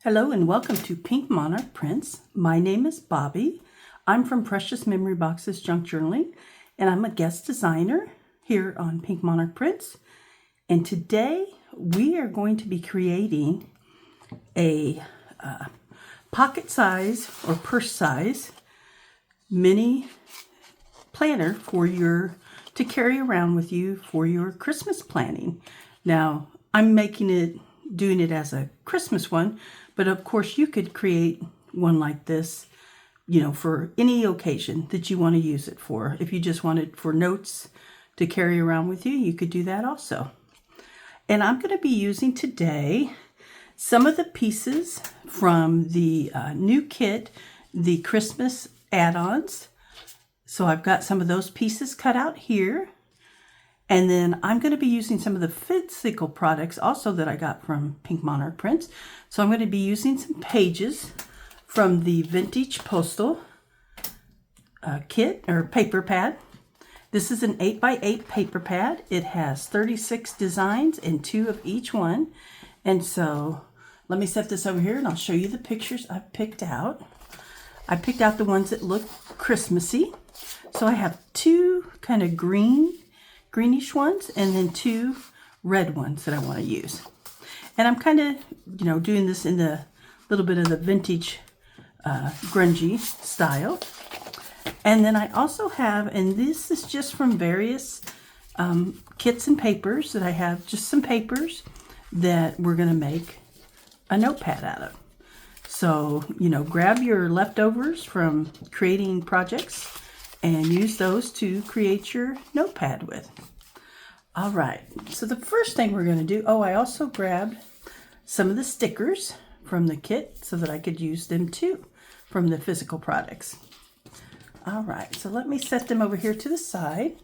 Hello and welcome to Pink Monarch Prints. My name is Bobby. I'm from Precious Memory Boxes Junk Journaling, and I'm a guest designer here on Pink Monarch Prints. And today we are going to be creating a pocket size or purse size mini planner for to carry around with you for your Christmas planning. Now, I'm doing it as a Christmas one, but of course you could create one like this, for any occasion that you want to use it for. If you just want it for notes to carry around with you, you could do that also. And I'm going to be using today some of the pieces from the new kit, the Christmas add-ons. So I've got some of those pieces cut out here. And then I'm going to be using some of the physical products also that I got from Pink Monarch Prints. So I'm going to be using some pages from the Vintage Postal kit or paper pad. This is an 8x8 paper pad. It has 36 designs and 2 of each one. And so let me set this over here and I'll show you the pictures I picked out. I picked out the ones that look Christmassy. So I have 2 kind of greenish ones and then 2 red ones that I want to use. And I'm kind of, doing this in the little bit of the vintage grungy style. And then I also have, and this is just from various kits and papers that I have, just some papers that we're going to make a notepad out of. So, grab your leftovers from creating projects and use those to create your notepad with. All right, so the first thing we're going to do, I also grabbed some of the stickers from the kit so that I could use them too from the physical products. All right, so let me set them over here to the side.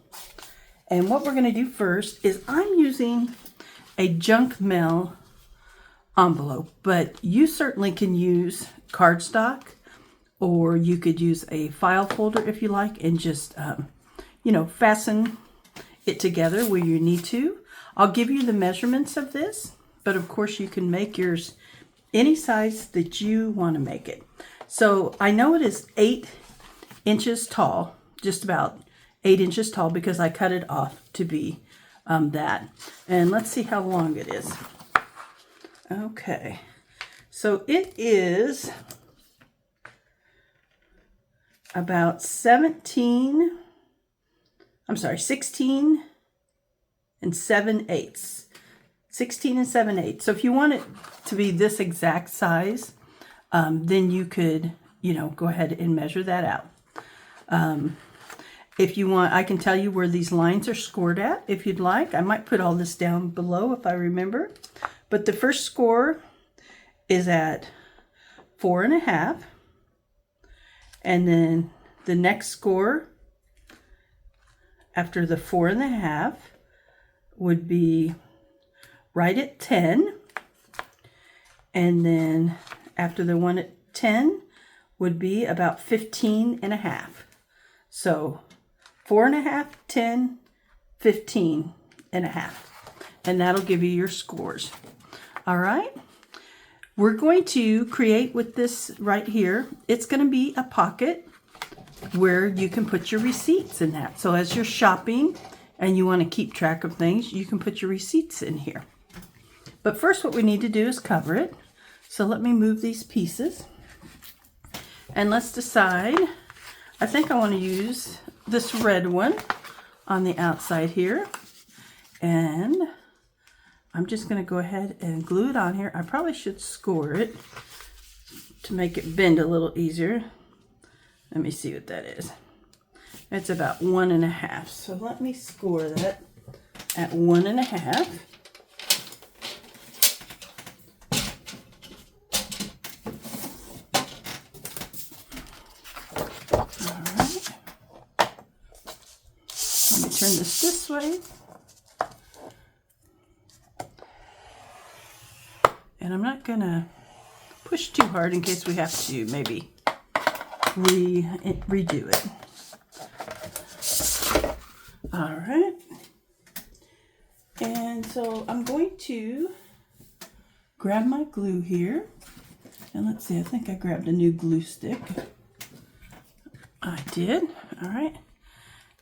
And what we're going to do first is I'm using a junk mail envelope, but you certainly can use cardstock, or you could use a file folder if you like and just, fasten it together where you need to. I'll give you the measurements of this, but of course you can make yours any size that you want to make it. So I know it is 8 inches tall, just about 8 inches tall, because I cut it off to be that. And let's see how long it is. Okay, so it is about 16 and 7/8. 16 and 7/8. So if you want it to be this exact size, then you could, go ahead and measure that out. If you want, I can tell you where these lines are scored at if you'd like. I might put all this down below if I remember. But the first score is at 4.5. And then the next score after the 4.5 would be right at 10. And then after the one at 10 would be about 15.5. So 4.5, 10, 15.5. And that'll give you your scores. All right. We're going to create with this right here. It's going to be a pocket where you can put your receipts in that. So as you're shopping and you want to keep track of things, you can put your receipts in here. But first what we need to do is cover it. So let me move these pieces. And let's decide. I think I want to use this red one on the outside here. And I'm just going to go ahead and glue it on here. I probably should score it to make it bend a little easier. Let me see what that is. It's about 1.5. So let me score that at 1.5. All right. Let me turn this way. And I'm not going to push too hard in case we have to maybe redo it. All right. And so I'm going to grab my glue here And let's see, I think I grabbed a new glue stick. I did. All right.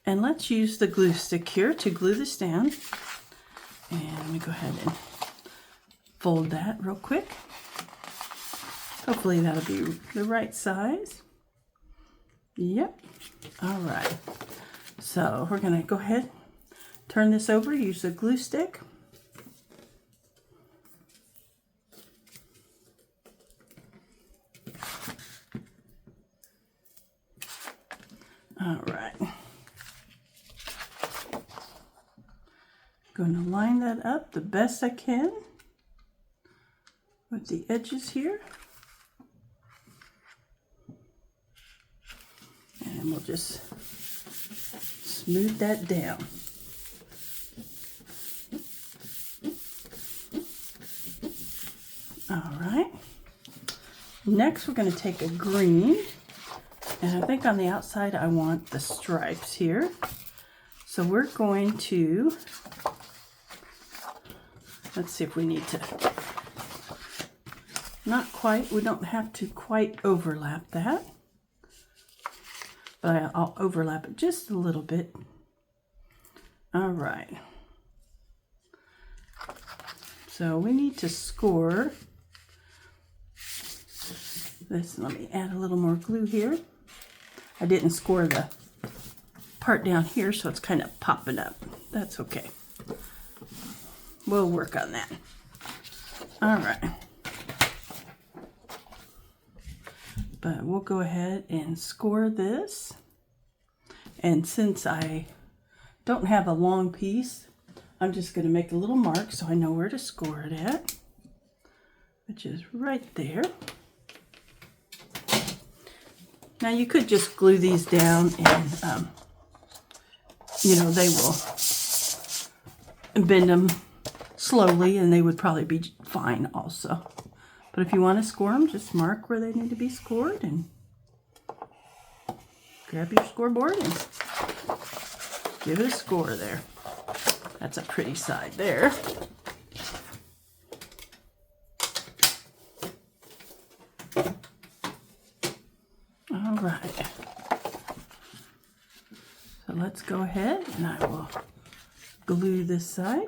And let's use the glue stick here to glue this down. And let me go ahead and fold that real quick. Hopefully that'll be the right size. Yep. All right. So we're going to go ahead, turn this over, use the glue stick. All right. Going to line that up the best I can with the edges here. And we'll just smooth that down. All right. Next, we're going to take a green, and I think on the outside I want the stripes here. So we're going to, let's see if we need to, not quite, we don't have to quite overlap that. But I'll overlap it just a little bit. All right. So we need to score this. Let me add a little more glue here. I didn't score the part down here, so it's kind of popping up. That's okay. We'll work on that. All right. But we'll go ahead and score this. And since I don't have a long piece, I'm just going to make a little mark so I know where to score it at, which is right there. Now you could just glue these down and, you know, they will bend them slowly and they would probably be fine also. But if you want to score them, just mark where they need to be scored and grab your scoreboard and give it a score there. That's a pretty side there. All right. So let's go ahead and I will glue this side.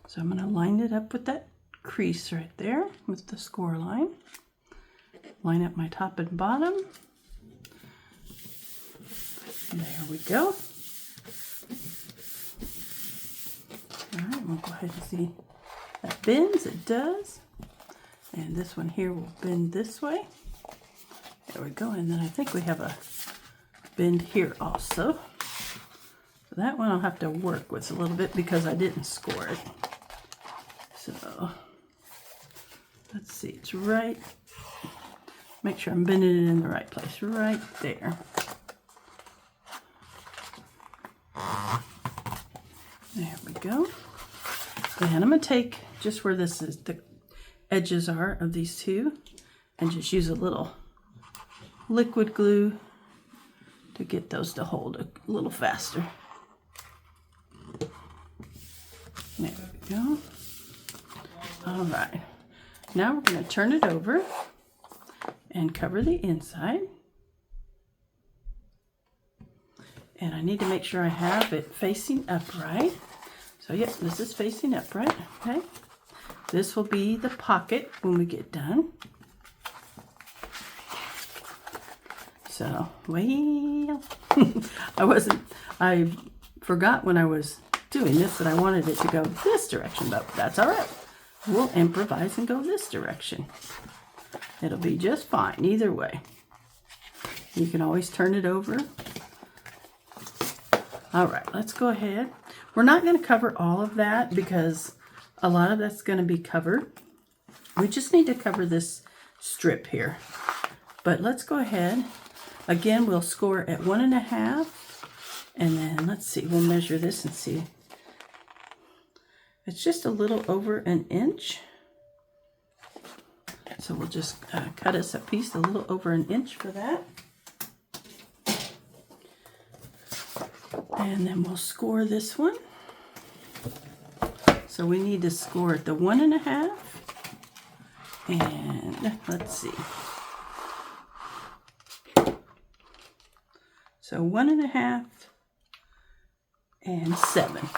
So I'm going to line it up with that crease right there with the score line. Line up my top and bottom. There we go. All right, we'll go ahead and see that bends. It does. And this one here will bend this way. There we go. And then I think we have a bend here also. So that one I'll have to work with a little bit because I didn't score it. So let's see, it's right. Make sure I'm bending it in the right place, right there. There we go. And I'm going to take just where this is, the edges are of these two, and just use a little liquid glue to get those to hold a little faster. There we go. All right, now we're going to turn it over and cover the inside. And I need to make sure I have it facing upright. So yep, this is facing upright, okay? This will be the pocket when we get done. So, well, I forgot when I was doing this that I wanted it to go this direction, but that's all right. We'll improvise and go this direction. It'll be just fine either way. You can always turn it over. All right, let's go ahead. We're not going to cover all of that because a lot of that's going to be covered. We just need to cover this strip here. But let's go ahead. Again, we'll score at 1.5. And then let's see, we'll measure this and see. It's just a little over an inch. right, so we'll just cut us a piece a little over 1 inch for that. And then we'll score this one. So we need to score at the 1.5. And let's see. So 1.5 and 7.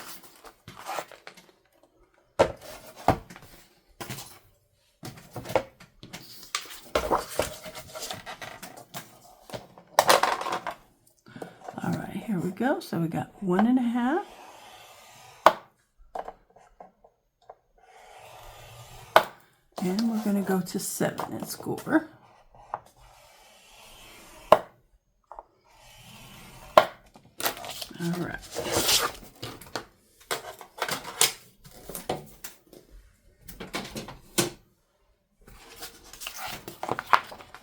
All right, here we go. So we got 1.5. And we're going to go to 7 and score. All right.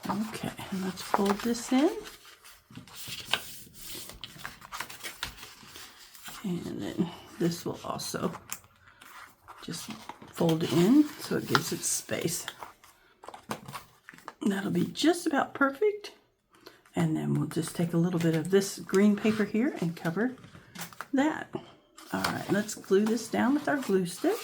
Okay, and let's fold this in. And then this will also just fold in so it gives it space. And that'll be just about perfect. And then we'll just take a little bit of this green paper here and cover that. All right, let's glue this down with our glue stick.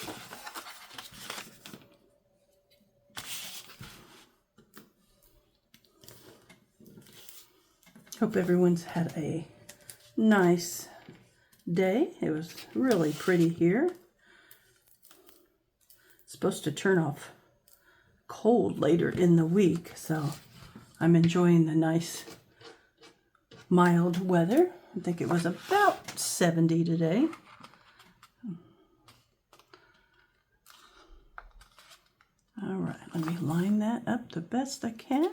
Hope everyone's had a nice day. It was really pretty here. It's supposed to turn off cold later in the week, so I'm enjoying the nice mild weather. I think it was about 70 today. All right, let me line that up the best I can.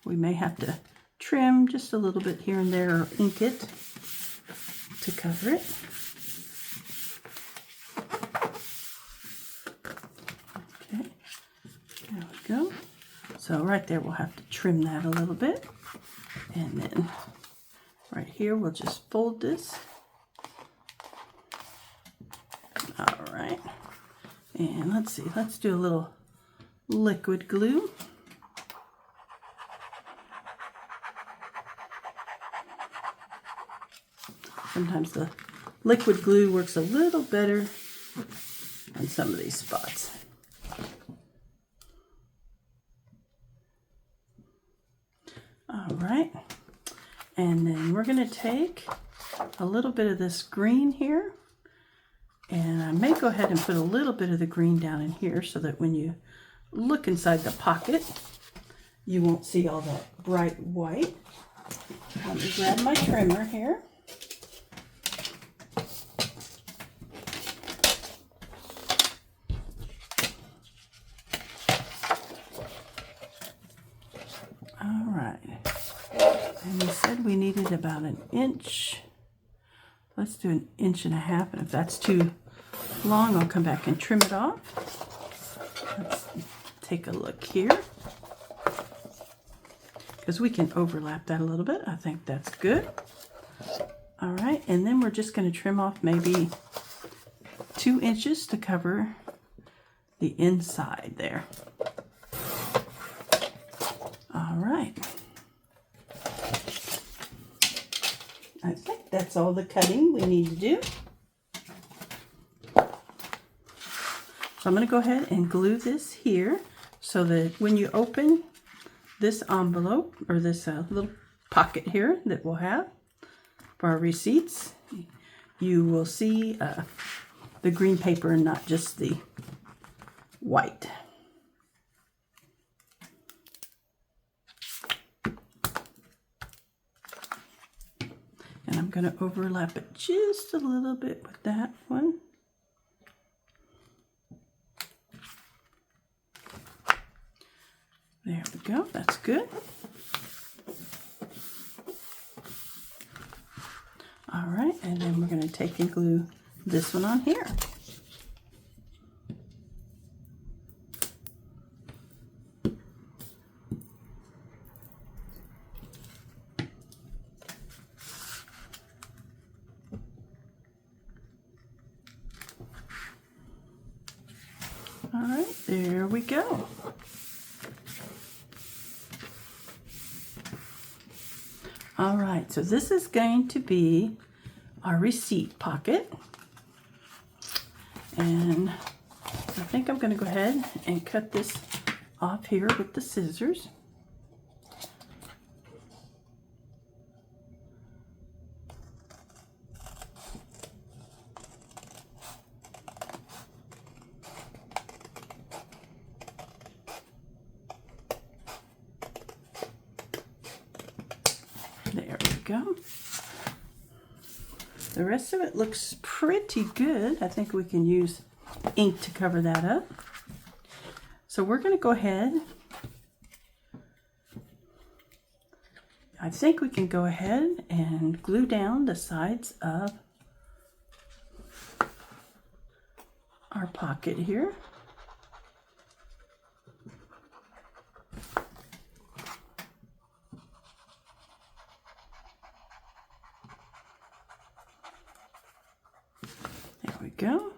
We may have to trim just a little bit here and there or ink it to cover it. Okay, there we go. So right there we'll have to trim that a little bit. And then right here, we'll just fold this. All right. And let's see, let's do a little liquid glue. Sometimes the liquid glue works a little better on some of these spots. All right. And then we're going to take a little bit of this green here, and I may go ahead and put a little bit of the green down in here so that when you look inside the pocket, you won't see all that bright white. Let me grab my trimmer here. All right. And we said we needed about 1 inch. Let's do 1.5 inches, and if that's too long, I'll come back and trim it off. Let's take a look here, because we can overlap that a little bit. I think that's good. All right, and then we're just going to trim off maybe 2 inches to cover the inside there. All right. I think that's all the cutting we need to do. So I'm going to go ahead and glue this here so that when you open this envelope or this little pocket here that we'll have for our receipts, you will see the green paper and not just the white. And I'm going to overlap it just a little bit with that one. There we go, that's good. All right, and then we're going to take and glue this one on here. All right, there we go. All right, so this is going to be our receipt pocket. And I think I'm going to go ahead and cut this off here with the scissors. There we go. The rest of it looks pretty good. I think we can use ink to cover that up. So we're going to go ahead. I think we can go ahead and glue down the sides of our pocket here. There we go.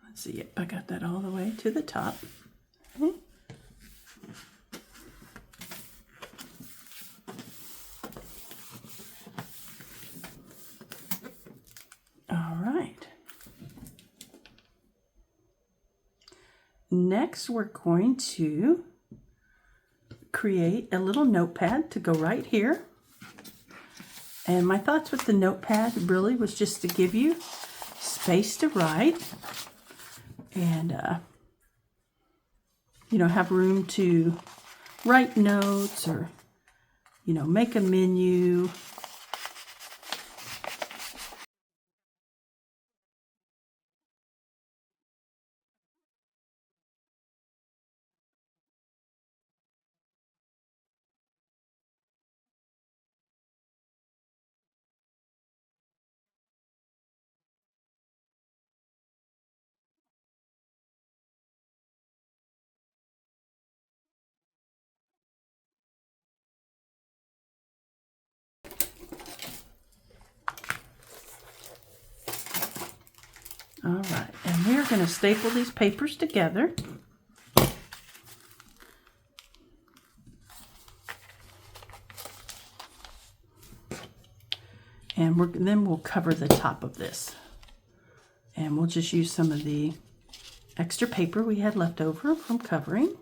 Let's see, yep, I got that all the way to the top. Okay. All right. Next, we're going to create a little notepad to go right here. And my thoughts with the notepad really was just to give you space to write and, have room to write notes or, make a menu. All right, and we're going to staple these papers together. And then we'll cover the top of this. And we'll just use some of the extra paper we had left over from covering.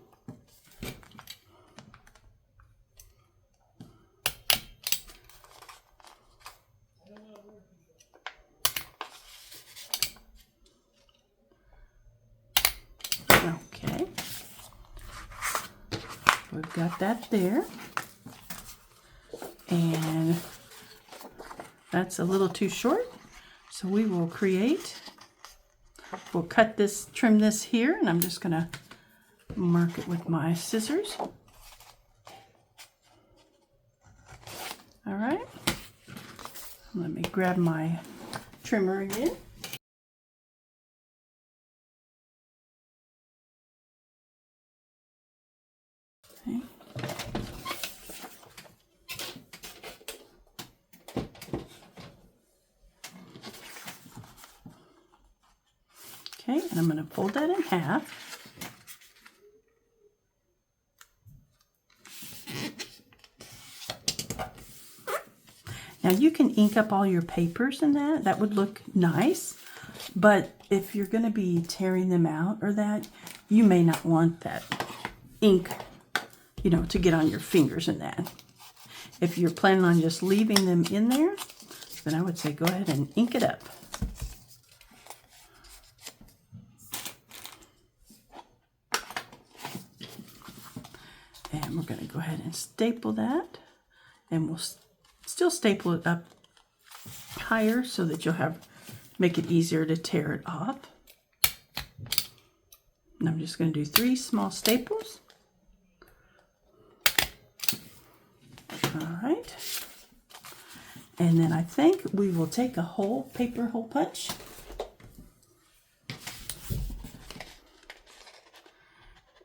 Okay. We've got that there. And that's a little too short. So we will we'll cut this, trim this here, and I'm just gonna mark it with my scissors. All right. Let me grab my trimmer again. Okay. Okay, and I'm going to fold that in half. Now you can ink up all your papers in that. That would look nice. But if you're going to be tearing them out or that, you may not want that ink, to get on your fingers and that. If you're planning on just leaving them in there, then I would say go ahead and ink it up. And we're going to go ahead and staple that, and we'll still staple it up higher so that you'll make it easier to tear it off. And I'm just going to do 3 small staples. All right. And then I think we will take a paper hole punch.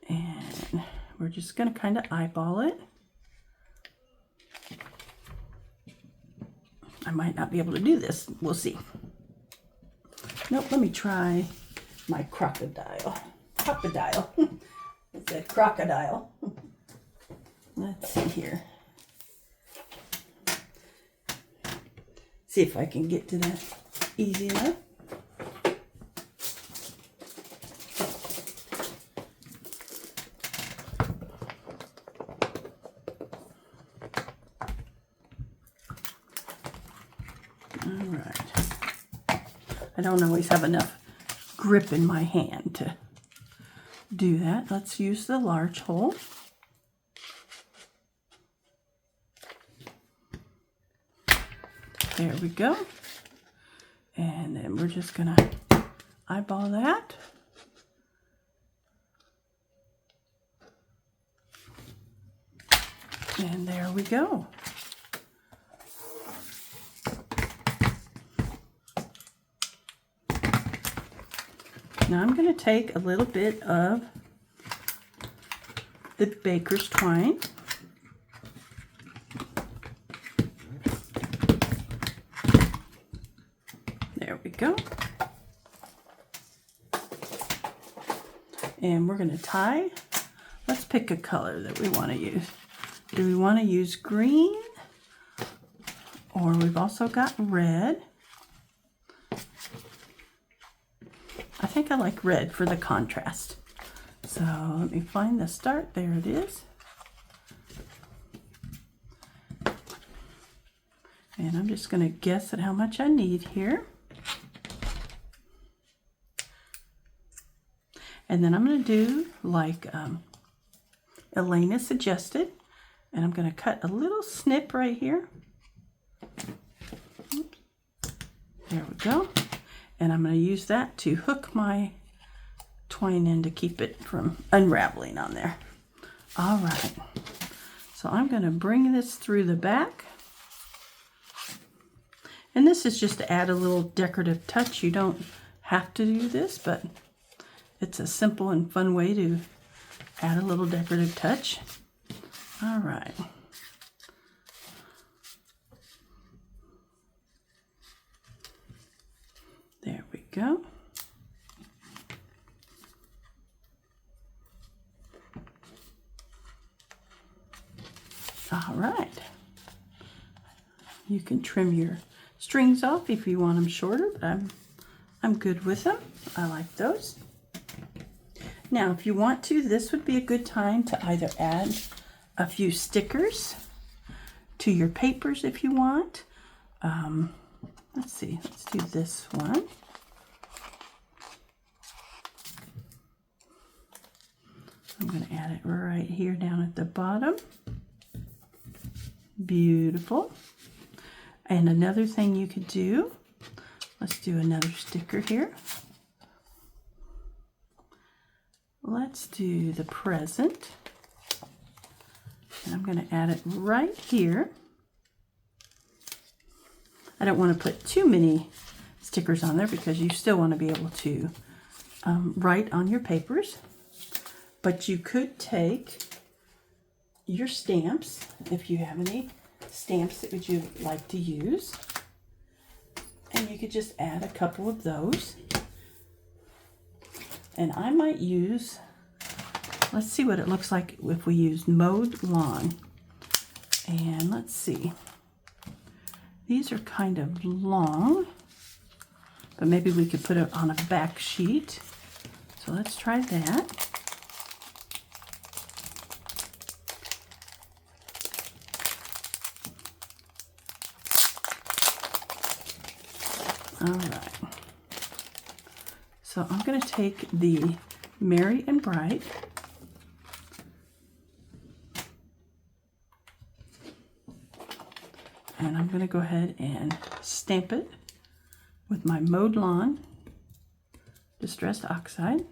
And we're just going to kind of eyeball it. I might not be able to do this. We'll see. Nope, let me try my crocodile. Crocodile. It said crocodile. Let's see here. See if I can get to that easy enough. All right. I don't always have enough grip in my hand to do that. Let's use the large hole. There we go. And then we're just gonna eyeball that. And there we go. Now I'm going to take a little bit of the baker's twine. There we go. And we're going to tie. Let's pick a color that we want to use. Do we want to use green? Or we've also got red. I think I like red for the contrast. So let me find the start. There it is. And I'm just going to guess at how much I need here. And then I'm going to do like Elena suggested. And I'm going to cut a little snip right here. There we go. And I'm going to use that to hook my twine in to keep it from unraveling on there. All right. So I'm going to bring this through the back. And this is just to add a little decorative touch. You don't have to do this, but it's a simple and fun way to add a little decorative touch. All right. There we go. All right. You can trim your strings off if you want them shorter, but I'm good with them. I like those. Now, if you want to, this would be a good time to either add a few stickers to your papers if you want. Let's see, let's do this one. I'm going to add it right here down at the bottom. Beautiful. And another thing you could do, let's do another sticker here. Let's do the present. And I'm going to add it right here. I don't want to put too many stickers on there because you still want to be able to write on your papers. But you could take your stamps, if you have any stamps that would you like to use, and you could just add a couple of those. And I might use, let's see what it looks like if we use mowed lawn. And let's see. These are kind of long, but maybe we could put it on a back sheet. So let's try that. All right. So I'm going to take the Merry and Bright and I'm going to go ahead and stamp it with my Mowed Lawn Distressed Oxide.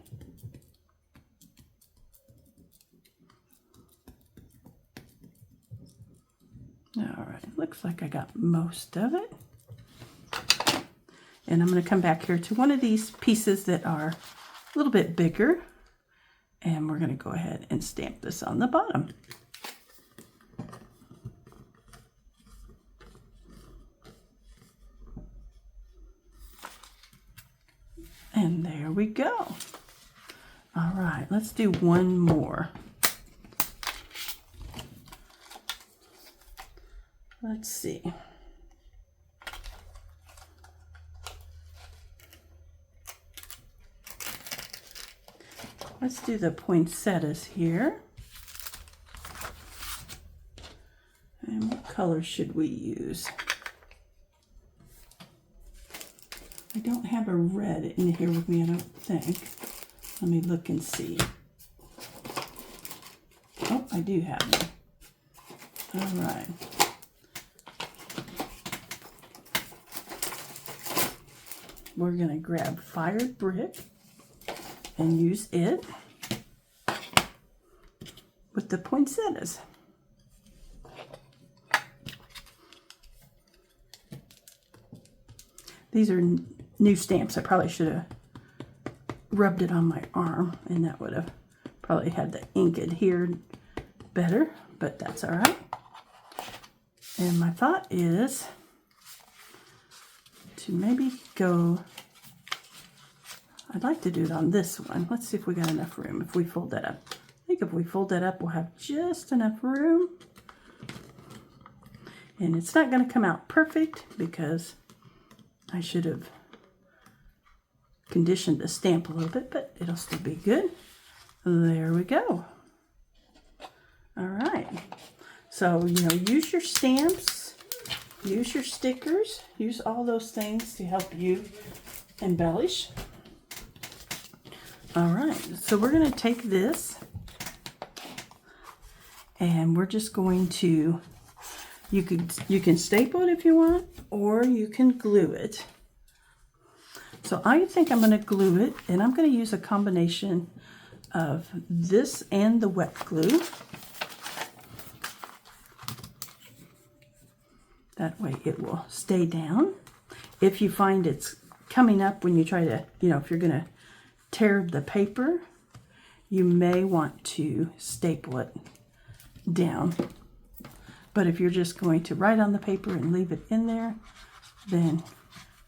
All right, looks like I got most of it. And I'm going to come back here to one of these pieces that are a little bit bigger. And we're going to go ahead and stamp this on the bottom. And there we go. All right, let's do one more. Let's see. Let's do the poinsettias here. And what color should we use? I don't have a red in here with me, I don't think. Let me look and see. Oh, I do have one. All right. We're going to grab fired brick and use it with the poinsettias. These are new stamps. I probably should have rubbed it on my arm, and that would have probably had the ink adhered better, but that's all right. And my thought is to maybe go, I'd like to do it on this one. Let's see if we got enough room if we fold that up. I think if we fold that up, we'll have just enough room. And it's not going to come out perfect because I should have conditioned the stamp a little bit, but it'll still be good. There we go. All right. So, use your stamps, use your stickers, use all those things to help you embellish. All right. So we're going to take this and we're just going to, you can staple it if you want, or you can glue it. So I think I'm going to glue it, and I'm going to use a combination of this and the wet glue. That way it will stay down. If you find it's coming up when you try to, if you're going to tear the paper, you may want to staple it down. But if you're just going to write on the paper and leave it in there, then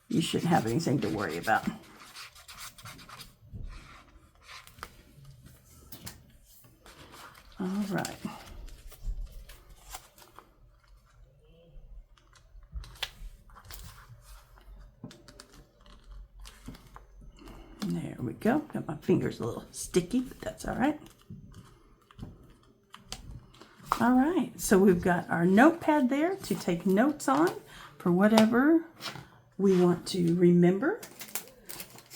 you shouldn't have anything to worry about. All right. There we go. Got my fingers a little sticky, but that's all right. All right, so we've got our notepad there to take notes on for whatever we want to remember.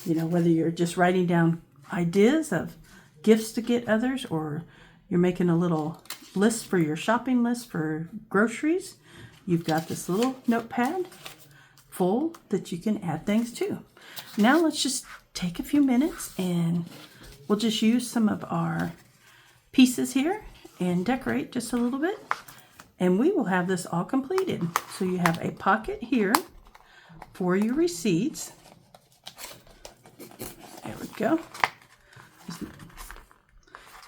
Whether you're just writing down ideas of gifts to get others, or you're making a little list for your shopping list for groceries, you've got this little notepad full that you can add things to. Now let's just take a few minutes and we'll just use some of our pieces here and decorate just a little bit, and we will have this all completed. So you have a pocket here for your receipts. There we go.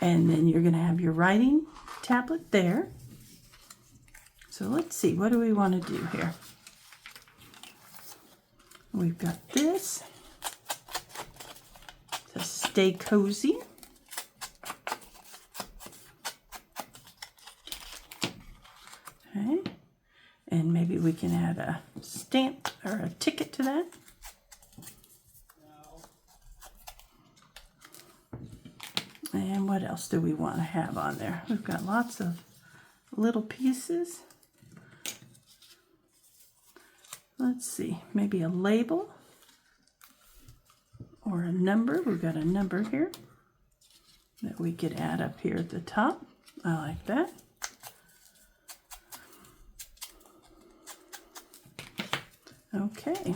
And then you're going to have your writing tablet there. So let's see, what do we want to do here? We've got this to stay cozy. Okay, and maybe we can add a stamp or a ticket to that. And what else do we want to have on there? We've got lots of little pieces. Let's see, maybe a label or a number. We've got a number here that we could add up here at the top. I like that. Okay.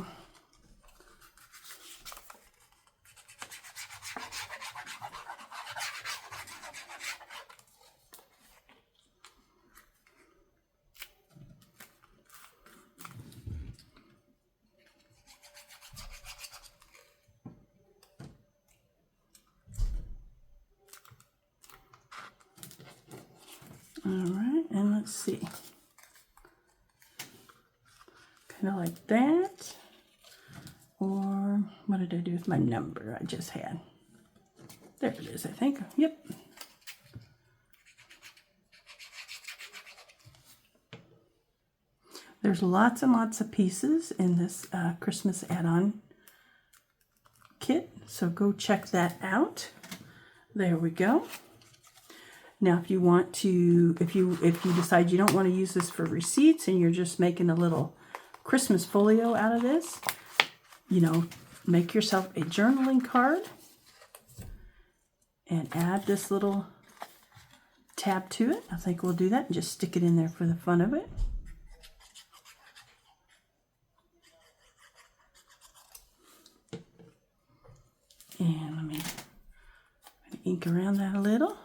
All right, and let's see. Kind of like that. Or what did I do with my number I just had? There it is, I think. Yep. There's lots and lots of pieces in this Christmas add-on kit, so go check that out. There we go. Now, if you want to, if you decide you don't want to use this for receipts and you're just making a little Christmas folio out of this, you know, make yourself a journaling card and add this little tab to it. I think we'll do that and just stick it in there for the fun of it. And let me ink around that a little.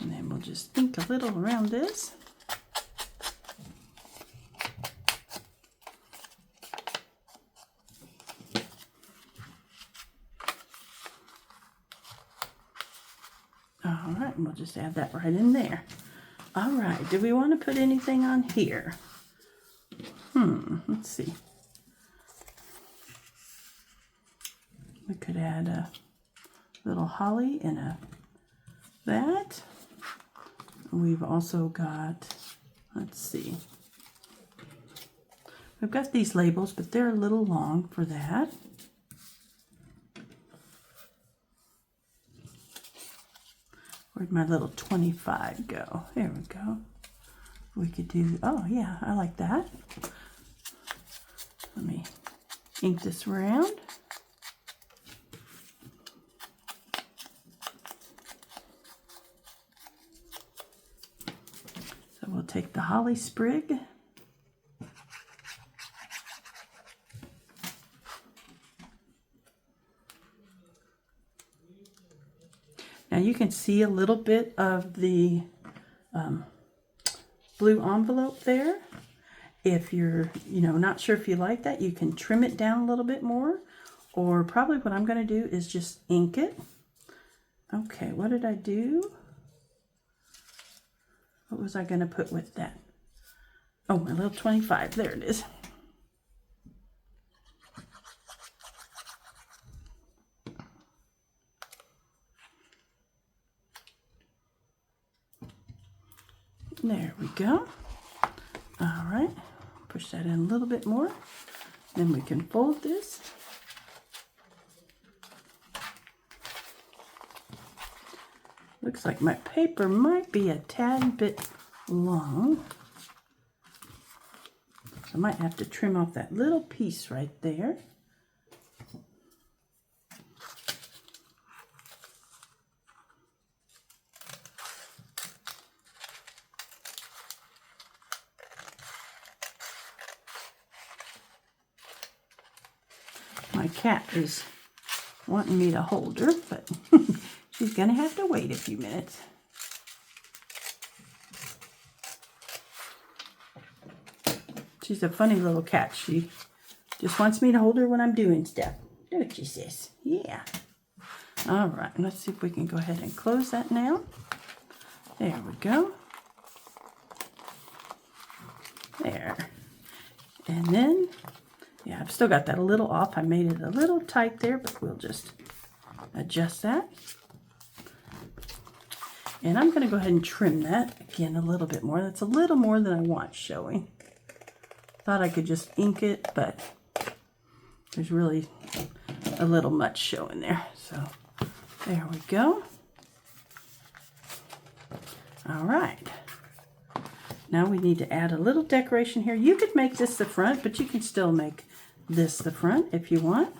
And then we'll just ink a little around this. All right, and we'll just add that right in there. All right, do we want to put anything on here? Let's see. We could add a little holly and that. We've also got, let's see. We've got these labels, but they're a little long for that. Where'd my little 25 go? There we go. We could do, oh yeah, I like that. Let me ink this around. So we'll take the holly sprig. Now you can see a little bit of the blue envelope there. If you're, not sure if you like that, you can trim it down a little bit more. Or probably what I'm going to do is just ink it. Okay, what did I do? What was I going to put with that? Oh, my little 25. There it is. There we go. All right, push that in a little bit more. Then we can fold this. Looks like my paper might be a tad bit long. So I might have to trim off that little piece right there. My cat is wanting me to hold her, but she's going to have to wait a few minutes. She's a funny little cat. She just wants me to hold her when I'm doing stuff. Don't you, sis? Yeah. All right, let's see if we can go ahead and close that now. There we go. There. And then, yeah, I've still got that a little off. I made it a little tight there, but we'll just adjust that. And I'm going to go ahead and trim that again a little bit more. That's a little more than I want showing. Thought I could just ink it, but there's really a little much showing there. So there we go. All right. Now we need to add a little decoration here. You could make this the front, but you can still make this the front if you want.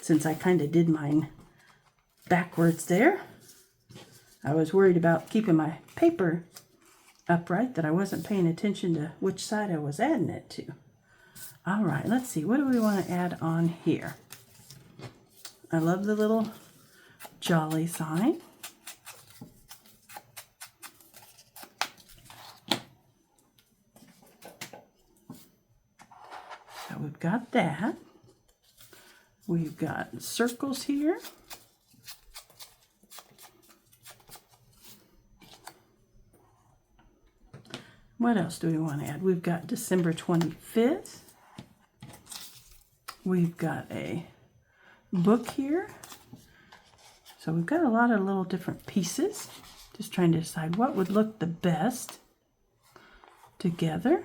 Since I kind of did mine backwards there. I was worried about keeping my paper upright, that I wasn't paying attention to which side I was adding it to. All right, let's see. What do we want to add on here? I love the little jolly sign. So we've got that. We've got circles here. What else do we want to add? We've got December 25th. We've got a book here. So we've got a lot of little different pieces. Just trying to decide what would look the best together.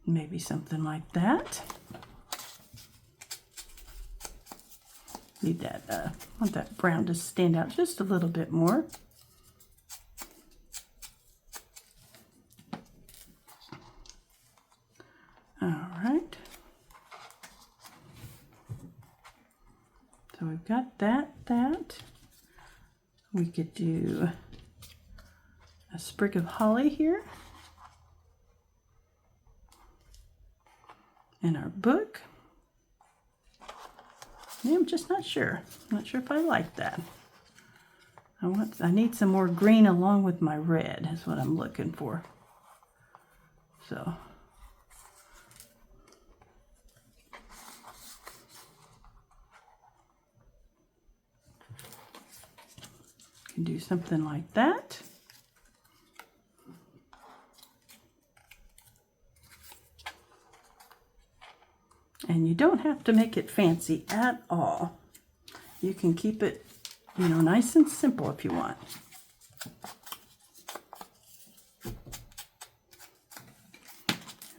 Maybe something like that. Need that, want that brown to stand out just a little bit more. All right. So we've got that. We could do a sprig of holly here. In our book. Yeah, I'm just not sure. Not sure if I like that. I need some more green along with my red is what I'm looking for. So can do something like that. And you don't have to make it fancy at all. You can keep it, nice and simple if you want.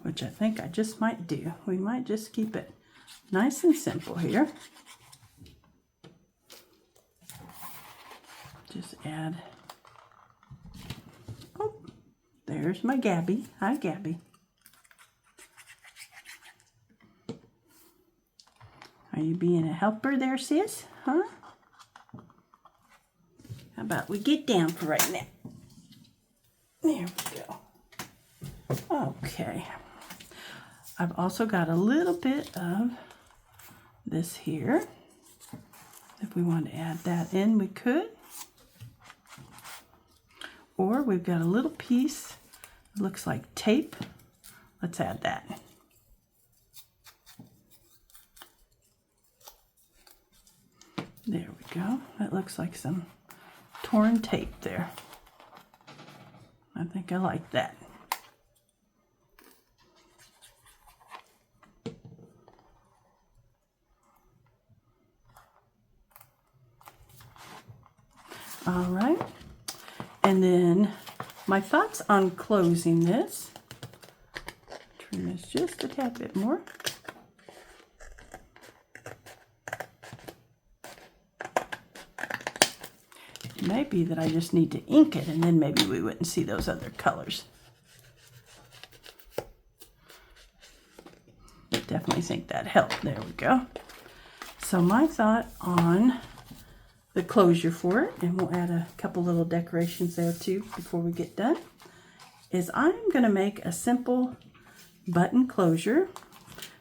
Which I think I just might do. We might just keep it nice and simple here. Just add, oh, there's my Gabby. Hi, Gabby. Are you being a helper there, sis? Huh? How about we get down for right now? There we go. Okay. I've also got a little bit of this here. If we want to add that in, we could. Or we've got a little piece, it looks like tape. Let's add that. There we go. That looks like some torn tape there. I think I like that. All right. And then my thoughts on closing this. Trim this just a tad bit more. It may be that I just need to ink it, and then maybe we wouldn't see those other colors. Definitely think that helped. There we go. So my thought on the closure for it, and we'll add a couple little decorations there too before we get done, is I'm going to make a simple button closure,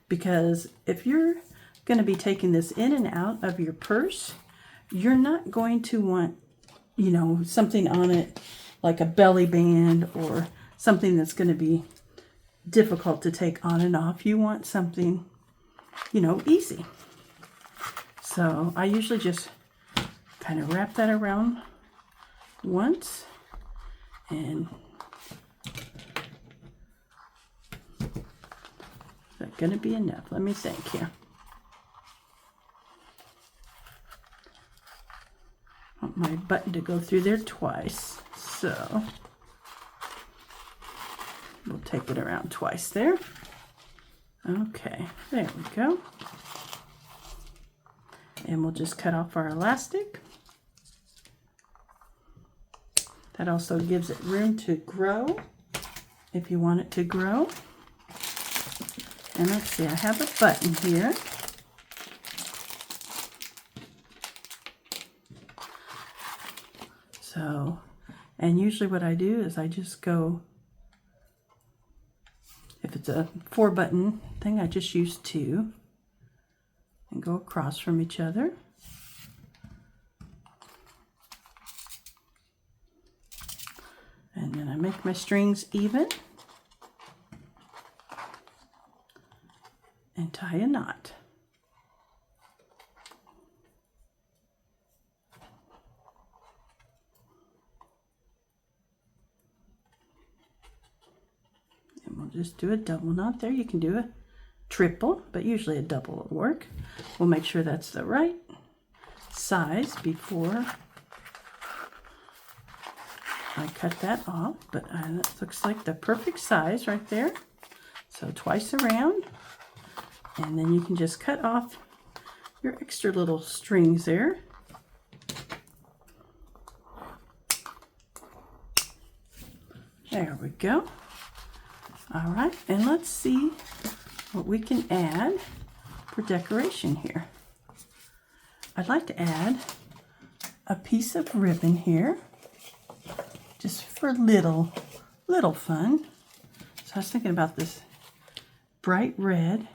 because if you're going to be taking this in and out of your purse, you're not going to want, something on it like a belly band or something that's going to be difficult to take on and off. You want something, easy. So I usually just kind of wrap that around once, and is that going to be enough? Let me think here. I want my button to go through there twice, so we'll take it around twice there. Okay, there we go. And we'll just cut off our elastic. That also gives it room to grow if you want it to grow. And let's see, I have a button here. So, and usually what I do is I just go, if it's a 4-button thing, I just use 2 and go across from each other. And then I make my strings even and tie a knot. just do a double knot there. You can do a triple, but usually a double will work. We'll make sure that's the right size before I cut that off, but that looks like the perfect size right there. So twice around, and then you can just cut off your extra little strings there. There we go. All right, and let's see what we can add for decoration here. I'd like to add a piece of ribbon here, just for little fun. So I was thinking about this bright red.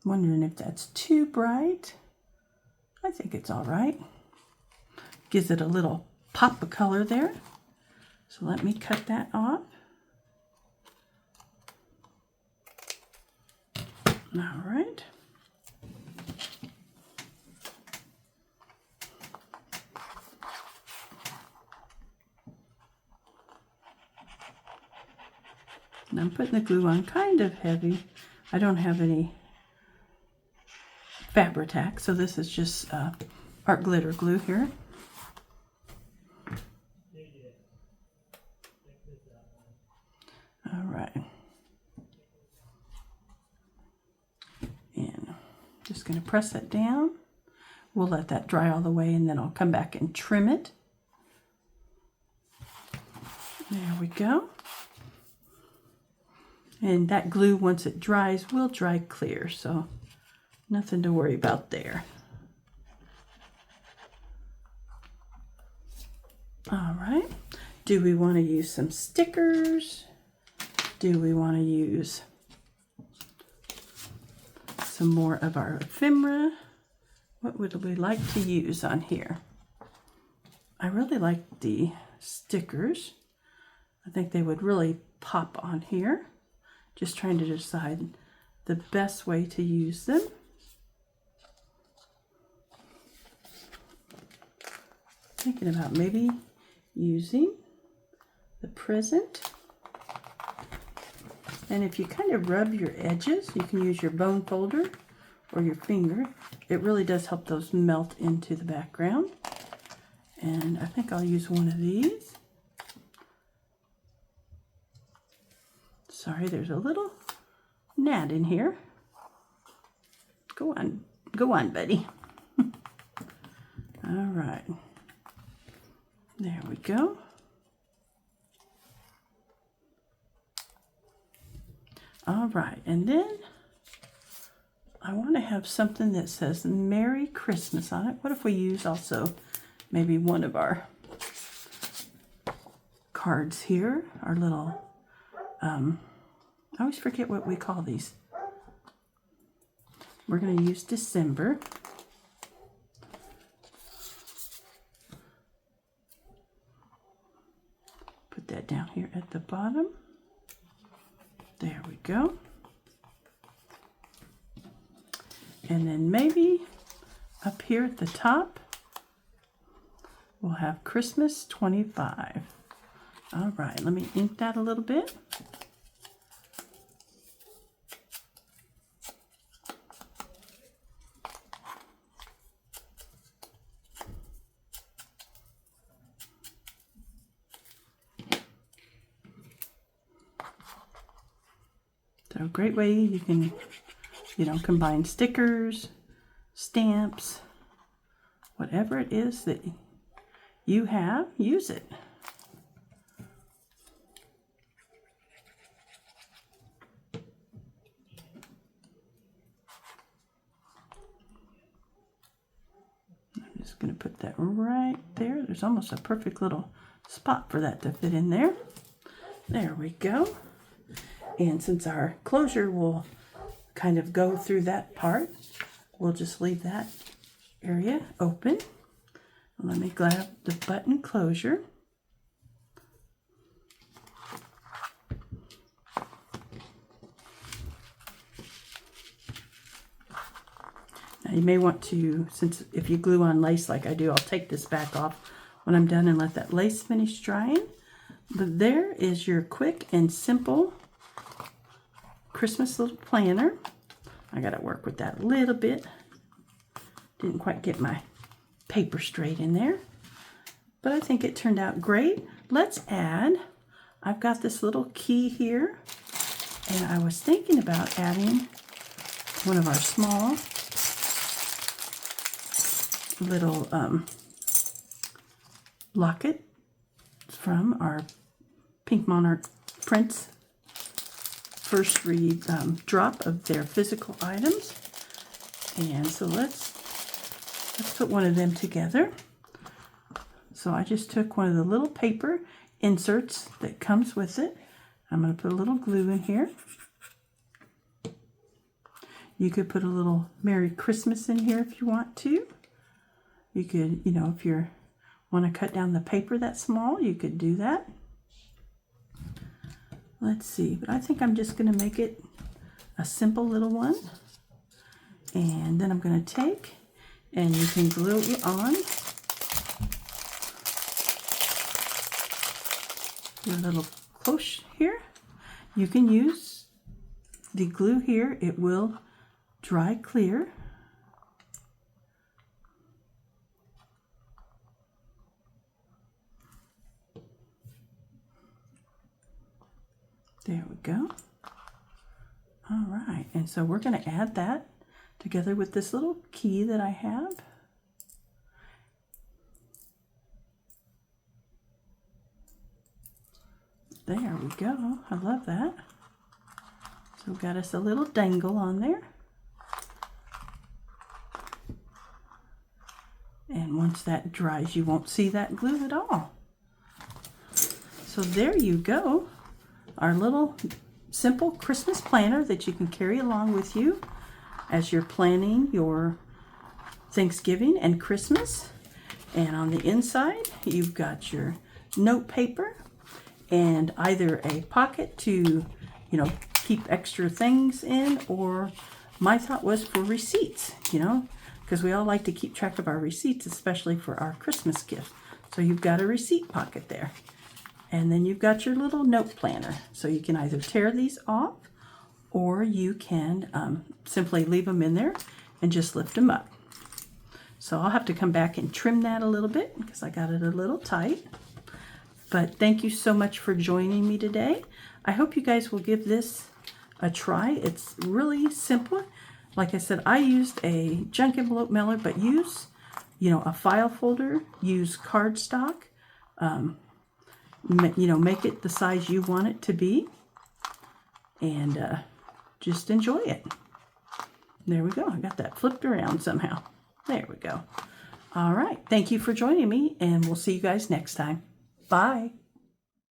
Wondering if that's too bright. I think it's all right. Gives it a little pop of color there. So let me cut that off. All right. And I'm putting the glue on kind of heavy. I don't have any Fabri-Tac, so this is just art glitter glue here. All right. And just going to press that down. We'll let that dry all the way, and then I'll come back and trim it. There we go. And that glue, once it dries, will dry clear, so nothing to worry about there. All right. Do we want to use some stickers? Do we want to use some more of our ephemera? What would we like to use on here? I really like the stickers. I think they would really pop on here. Just trying to decide the best way to use them. Thinking about maybe using the present. And if you kind of rub your edges, you can use your bone folder or your finger. It really does help those melt into the background. And I think I'll use one of these. Sorry, there's a little gnat in here. Go on, buddy. All right. There we go. All right, and then I want to have something that says Merry Christmas on it. What if we use also maybe one of our cards here, our little, I always forget what we call these. We're going to use December. Put that down here at the bottom. There we go. And then maybe up here at the top, we'll have Christmas 25. All right, let me ink that a little bit. So a great way you can, combine stickers, stamps, whatever it is that you have, use it. I'm just going to put that right there. There's almost a perfect little spot for that to fit in there. There we go. And since our closure will kind of go through that part, we'll just leave that area open. Let me grab the button closure. Now you may want to, since if you glue on lace like I do, I'll take this back off when I'm done and let that lace finish drying. But there is your quick and simple Christmas little planner. I got to work with that a little bit. Didn't quite get my paper straight in there, but I think it turned out great. Let's add, I've got this little key here, and I was thinking about adding one of our small little locket from our Pink Monarch Prints first drop of their physical items. And so let's put one of them together. So I just took one of the little paper inserts that comes with it. I'm going to put a little glue in here. You could put a little Merry Christmas in here if you want to. You could, you know, if you want to cut down the paper that small, you could do that. Let's see, but I think I'm just going to make it a simple little one. And then I'm going to take, and you can glue it on your little cloche here. You can use the glue here. It will dry clear. There we go. All right, and so we're going to add that together with this little key that I have. There we go. I love that. So we've got us a little dangle on there. And once that dries, you won't see that glue at all. So there you go. Our little simple Christmas planner that you can carry along with you as you're planning your Thanksgiving and Christmas. And on the inside, you've got your note paper and either a pocket to, you know, keep extra things in, or my thought was for receipts, you know, because we all like to keep track of our receipts, especially for our Christmas gift. So you've got a receipt pocket there. And then you've got your little note planner. So you can either tear these off, or you can simply leave them in there and just lift them up. So I'll have to come back and trim that a little bit because I got it a little tight. But thank you so much for joining me today. I hope you guys will give this a try. It's really simple. Like I said, I used a junk envelope mailer, but use, you know, a file folder, use cardstock. You know, make it the size you want it to be, and just enjoy it. There we go. I got that flipped around somehow. There we go. All right. Thank you for joining me, and we'll see you guys next time. Bye.